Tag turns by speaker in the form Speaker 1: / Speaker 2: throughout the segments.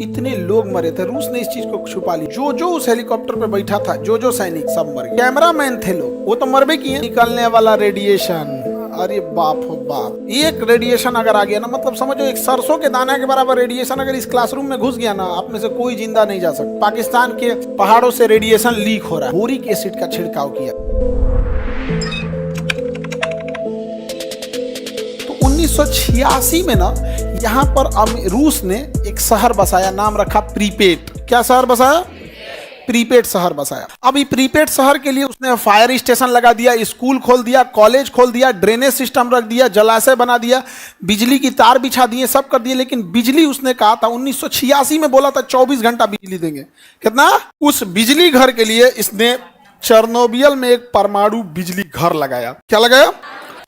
Speaker 1: इतने लोग मरे थे, रूस ने इस चीज को छुपा ली। जो जो उस हेलीकॉप्टर पे बैठा था, जो जो सैनिक, सब मर गए। कैमरामैन थे लोग, वो तो मरबे किए। निकलने वाला रेडिएशन, अरे बाप हो बाप। एक रेडिएशन अगर आ गया ना, मतलब समझो एक सरसों के दाना के बराबर रेडिएशन अगर इस क्लासरूम में घुस गया ना, आप में से कोई जिंदा नहीं जा सकता। पाकिस्तान के पहाड़ों से रेडिएशन लीक हो रहा है। बोरिक एसिड का छिड़काव किया। तो 1986 में ना यहाँ पर रूस ने एक शहर बसाया, नाम रखा प्रीपेट। क्या शहर बसाया? प्रीपेड शहर बसाया। अब ये प्रीपेड शहर के लिए उसने फायर स्टेशन लगा दिया, स्कूल खोल दिया, कॉलेज खोल दिया, ड्रेनेज सिस्टम रख दिया, जलाशय बना दिया, बिजली की तार बिछा दिए, सब कर दिए। लेकिन बिजली उसने कहा था 1986 में, बोला था 24 घंटा बिजली देंगे। कितना? उस बिजली घर के लिए इसने चेरनोबिल में एक परमाणु बिजली घर लगाया। क्या लगाया?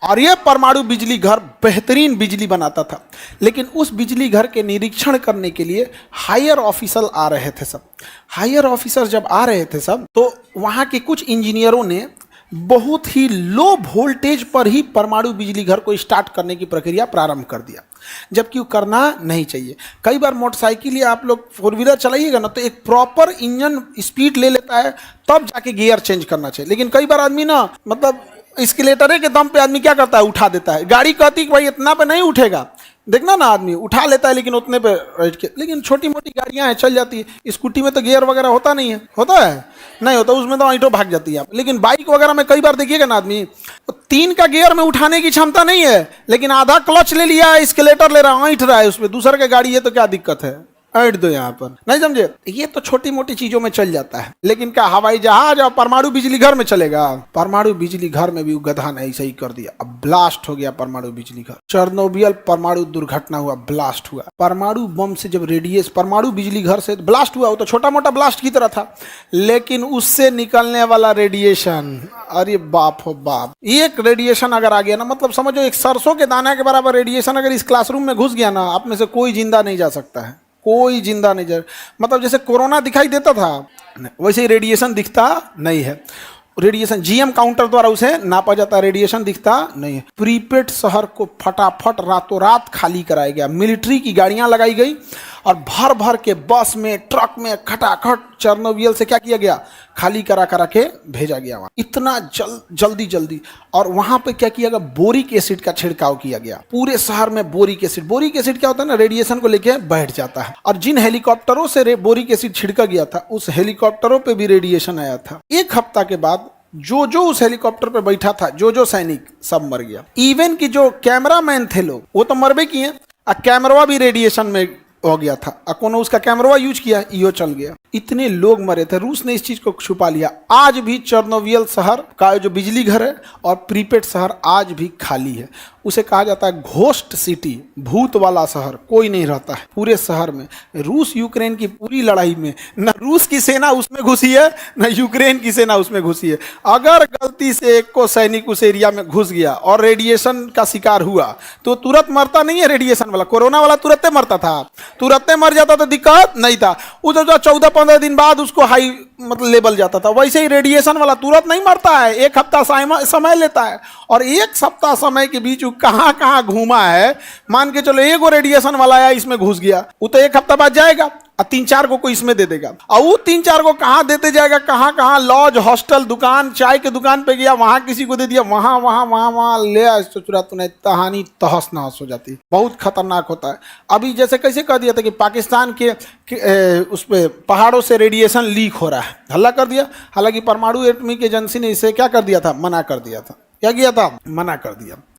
Speaker 1: और यह परमाणु बिजली घर बेहतरीन बिजली बनाता था। लेकिन उस बिजली घर के निरीक्षण करने के लिए हायर ऑफिसर आ रहे थे सब। हायर ऑफिसर जब आ रहे थे सब, तो वहाँ के कुछ इंजीनियरों ने बहुत ही लो वोल्टेज पर ही परमाणु बिजली घर को स्टार्ट करने की प्रक्रिया प्रारंभ कर दिया, जबकि वो करना नहीं चाहिए। कई बार मोटरसाइकिल या आप लोग फोर व्हीलर चलाइएगा ना, तो एक प्रॉपर इंजन स्पीड ले लेता है, तब जाके गियर चेंज करना चाहिए। लेकिन कई बार आदमी ना, मतलब स्केलेटर के दम पे आदमी क्या करता है, उठा देता है। गाड़ी कहती कि भाई इतना पे नहीं उठेगा, देखना ना, आदमी उठा लेता है लेकिन उतने पे बैठ के। लेकिन छोटी मोटी गाड़ियां हैं, चल जाती है। स्कूटी में तो गियर वगैरह होता नहीं है, होता है? नहीं होता, उसमें तो ईंटों भाग जाती है। लेकिन बाइक वगैरह में कई बार देखिएगा ना, आदमी तो 3 का गियर में उठाने की क्षमता नहीं है, लेकिन आधा क्लच ले लिया है, स्केलेटर ले रहा है, ऐंठ रहा है उसमें। दूसरे की गाड़ी है तो क्या दिक्कत है, ऐड दो यहाँ पर, नहीं समझे? ये तो छोटी मोटी चीजों में चल जाता है। लेकिन क्या हवाई जहाज और परमाणु बिजली घर में चलेगा? परमाणु बिजली घर में भी गधा ने ऐसा ही कर दिया। अब ब्लास्ट हो गया परमाणु बिजली घर। चेरनोबिल परमाणु दुर्घटना हुआ, ब्लास्ट हुआ। परमाणु बम से जब परमाणु बिजली घर से ब्लास्ट हुआ, वो तो छोटा मोटा ब्लास्ट की तरह था, लेकिन उससे निकलने वाला रेडिएशन, अरे बाप हो बाप। एक रेडिएशन अगर आ गया ना, मतलब समझो एक सरसों के दाना के बराबर रेडिएशन अगर इस क्लासरूम में घुस गया ना, आप में से कोई जिंदा नहीं जा सकता है। कोई जिंदा नहीं जा, मतलब जैसे कोरोना दिखाई देता था वैसे ही रेडिएशन दिखता नहीं है। रेडिएशन जीएम काउंटर द्वारा उसे नापा जाता, रेडिएशन दिखता नहीं है। प्रीपेड शहर को फटाफट रातों रात खाली कराया गया। मिलिट्री की गाड़ियां लगाई गई और भर भर के बस में, ट्रक में खटाखट चेरनोबिल से क्या किया गया, खाली करा करा के भेजा गया वहाँ। इतना जल्दी। और वहाँ पे क्या किया गया, बोरिक एसिड का छिड़काव किया गया पूरे शहर में। बोरिक एसिड क्या होता है ना, रेडिएशन को लेके बैठ जाता है। और जिन हेलीकॉप्टरों से बोरिक एसिड छिड़का गया था, उस हेलीकॉप्टरों पे भी रेडिएशन आया था। एक हफ्ता के बाद जो जो उस हेलीकॉप्टर पे बैठा था, जो जो सैनिक, सब मर गया। इवन कि जो कैमरामैन थे लोग, वो तो मरबे किए। कैमरा भी रेडिएशन में हो गया था। कोनो उसका कैमरा यूज किया, यो चल गया। इतने लोग मरे थे, रूस ने इस चीज को छुपा लिया। आज भी चेरनोबिल शहर का जो बिजली घर है और प्रीपेड शहर आज भी खाली है। उसे कहा जाता है घोस्ट सिटी, भूत वाला शहर। कोई नहीं रहता है पूरे शहर में। रूस यूक्रेन की पूरी लड़ाई में न रूस की सेना उसमें घुसी है, न यूक्रेन की सेना उसमें घुसी है। अगर गलती से एक को सैनिक उस एरिया में घुस गया और रेडिएशन का शिकार हुआ, तो तुरंत मरता नहीं है। रेडिएशन वाला, कोरोना वाला तुरंत मरता था, तुरंत मर जाता, तो दिक्कत नहीं था। वो जो 14-15 दिन बाद उसको हाई मतलब लेवल जाता था। वैसे ही रेडिएशन वाला तुरंत नहीं मरता है, एक हफ्ता समय लेता है। और एक सप्ताह समय के बीच वो कहाँ कहाँ घूमा है, मान के चलो एक रेडिएशन वाला आया, इसमें घुस गया, वो तो एक हफ्ता बाद जाएगा और 3-4 को कोई इसमें दे देगा। और वो 3-4 को कहाँ देते जाएगा, कहाँ कहाँ लॉज, हॉस्टल, दुकान, चाय के दुकान पे गया, वहां किसी को दे दिया, वहां ले आया, चुरा तूने, कहानी तहस नहस हो जाती है। बहुत खतरनाक होता है। अभी जैसे कैसे कह दिया था कि पाकिस्तान के उस पे पहाड़ों से रेडिएशन लीक हो रहा है, हल्ला कर दिया। हालांकि परमाणु एटॉमिक एजेंसी ने इसे क्या कर दिया था, मना कर दिया था। क्या किया था, मना कर दिया।